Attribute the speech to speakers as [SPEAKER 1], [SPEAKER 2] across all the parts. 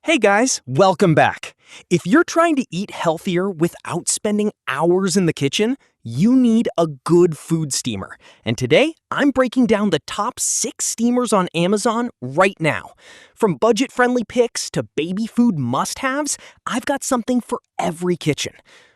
[SPEAKER 1] Hey guys, welcome back. If you're trying to eat healthier without spending hours in the kitchen, you need a good food steamer. And today, I'm breaking down the top 6 steamers on Amazon right now. From budget-friendly picks to baby food must-haves, I've got something for every kitchen.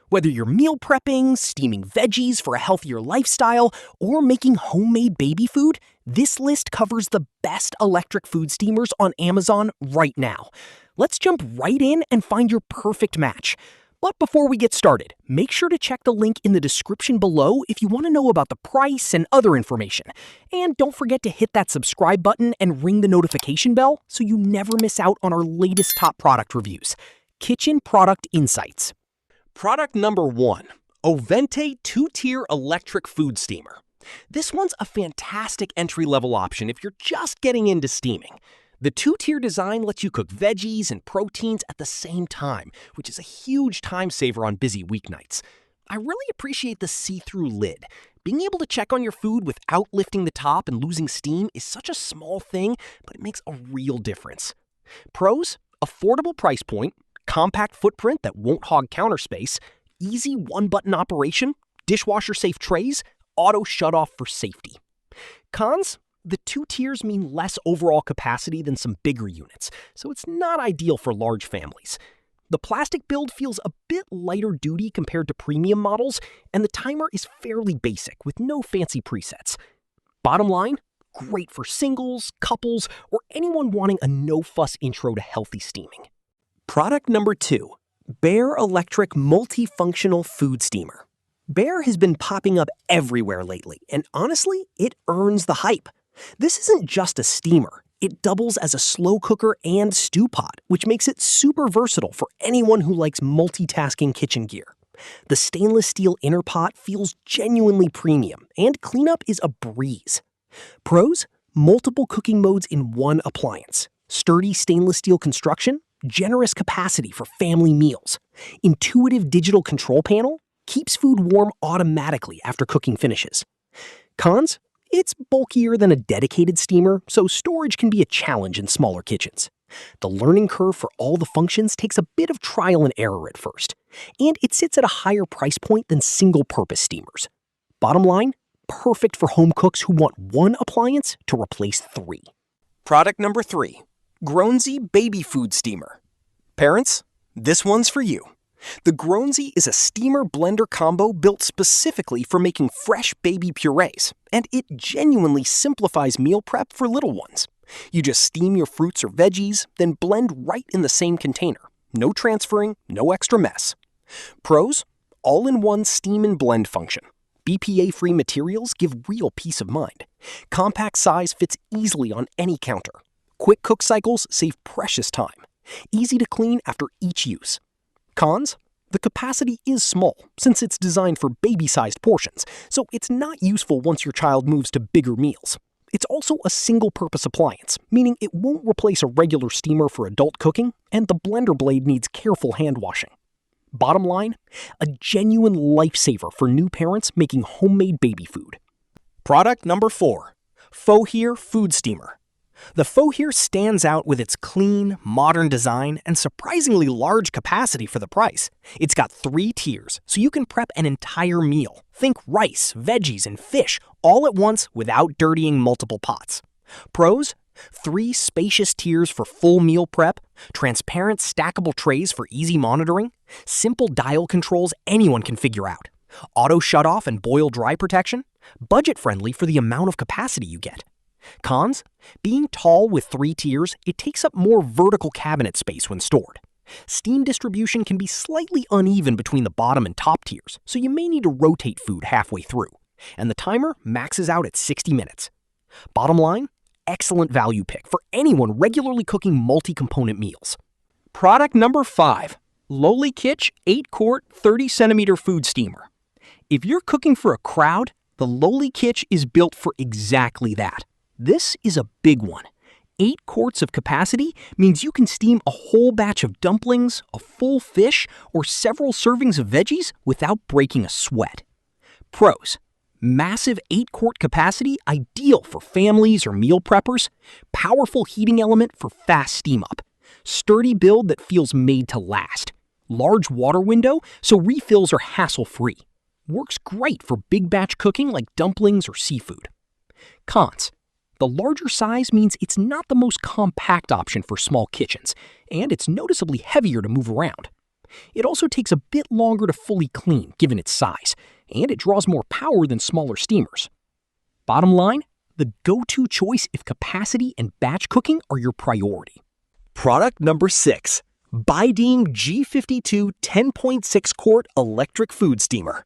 [SPEAKER 1] Whether you're meal prepping, steaming veggies for a healthier lifestyle, or making homemade baby food, this list covers the best electric food steamers on Amazon right now. Let's jump right in and find your perfect match. But before we get started, make sure to check the link in the description below if you want to know about the price and other information. And don't forget to hit that subscribe button and ring the notification bell so you never miss out on our latest top product reviews. Kitchen Product Insights. Product number 1, OVENTE 2-tier electric food steamer. This one's a fantastic entry-level option if you're just getting into steaming. The 2-tier design lets you cook veggies and proteins at the same time, which is a huge time saver on busy weeknights. I really appreciate the see-through lid. Being able to check on your food without lifting the top and losing steam is such a small thing, but it makes a real difference. Pros: affordable price point, compact footprint that won't hog counter space, easy one-button operation, dishwasher-safe trays, auto shut-off for safety. Cons: the 2 tiers mean less overall capacity than some bigger units, so it's not ideal for large families. The plastic build feels a bit lighter duty compared to premium models, and the timer is fairly basic with no fancy presets. Bottom line, great for singles, couples, or anyone wanting a no-fuss intro to healthy steaming. Product number 2, Bear Electric Multifunctional Food Steamer. Bear has been popping up everywhere lately, and honestly, it earns the hype. This isn't just a steamer. It doubles as a slow cooker and stew pot, which makes it super versatile for anyone who likes multitasking kitchen gear. The stainless steel inner pot feels genuinely premium, and cleanup is a breeze. Pros: multiple cooking modes in one appliance, sturdy stainless steel construction, generous capacity for family meals, intuitive digital control panel, keeps food warm automatically after cooking finishes. Cons: it's bulkier than a dedicated steamer, so storage can be a challenge in smaller kitchens. The learning curve for all the functions takes a bit of trial and error at first, and it sits at a higher price point than single-purpose steamers. Bottom line, perfect for home cooks who want one appliance to replace 3. Product number 3, Grownsy Baby Food Steamer. Parents, this one's for you. The Grownsy is a steamer blender combo built specifically for making fresh baby purees, and it genuinely simplifies meal prep for little ones. You just steam your fruits or veggies, then blend right in the same container. No transferring, no extra mess. Pros: all-in-one steam and blend function. BPA-free materials give real peace of mind. Compact size fits easily on any counter. Quick cook cycles save precious time. Easy to clean after each use. Cons: the capacity is small, since it's designed for baby-sized portions, so it's not useful once your child moves to bigger meals. It's also a single-purpose appliance, meaning it won't replace a regular steamer for adult cooking, and the blender blade needs careful hand washing. Bottom line, a genuine lifesaver for new parents making homemade baby food. Product number 4, Bulkier Food Steamer. The Bulkier stands out with its clean, modern design and surprisingly large capacity for the price. It's got 3 tiers, so you can prep an entire meal. Think rice, veggies, and fish all at once without dirtying multiple pots. Pros: 3 spacious tiers for full meal prep, transparent stackable trays for easy monitoring, simple dial controls anyone can figure out, auto shut-off and boil-dry protection, budget-friendly for the amount of capacity you get. Cons: being tall with 3 tiers, it takes up more vertical cabinet space when stored. Steam distribution can be slightly uneven between the bottom and top tiers, so you may need to rotate food halfway through. And the timer maxes out at 60 minutes. Bottom line, excellent value pick for anyone regularly cooking multi-component meals. Product number 5, Lowly Kitch 8-quart 30cm food steamer. If you're cooking for a crowd, the Lowly Kitch is built for exactly that. This is a big one. 8 quarts of capacity means you can steam a whole batch of dumplings, a full fish, or several servings of veggies without breaking a sweat. Pros: massive 8-quart capacity ideal for families or meal preppers, powerful heating element for fast steam up, Sturdy build that feels made to last. Large water window, so refills are hassle-free. Works great for big batch cooking like dumplings or seafood. Cons. The larger size means it's not the most compact option for small kitchens, and it's noticeably heavier to move around. It also takes a bit longer to fully clean, given its size, and it draws more power than smaller steamers. Bottom line, the go-to choice if capacity and batch cooking are your priority.
[SPEAKER 2] Product number 6. Bideem G52 10.6 quart electric food steamer.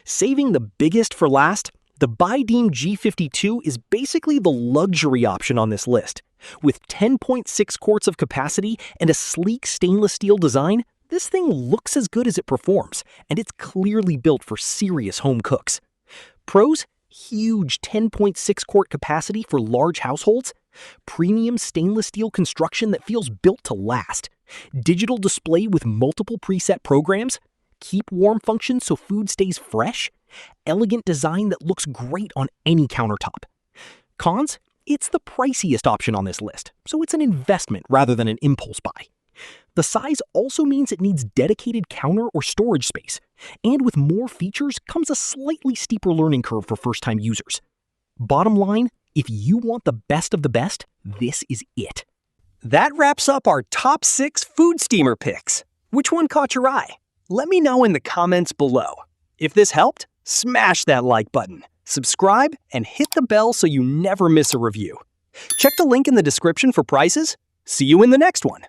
[SPEAKER 2] Saving the biggest for last, the Bideem G52 is basically the luxury option on this list. With 10.6 quarts of capacity and a sleek stainless steel design, this thing looks as good as it performs, and it's clearly built for serious home cooks. Pros: huge 10.6 quart capacity for large households, premium stainless steel construction that feels built to last, digital display with multiple preset programs, keep warm function so food stays fresh, elegant design that looks great on any countertop. Cons: it's the priciest option on this list, so it's an investment rather than an impulse buy. The size also means it needs dedicated counter or storage space, and with more features comes a slightly steeper learning curve for first-time users. Bottom line, if you want the best of the best, this is it. That wraps up our top 6 food steamer picks. Which one caught your eye? Let me know in the comments below. If this helped, smash that like button, subscribe, and hit the bell so you never miss a review. Check the link in the description for prices. See you in the next one.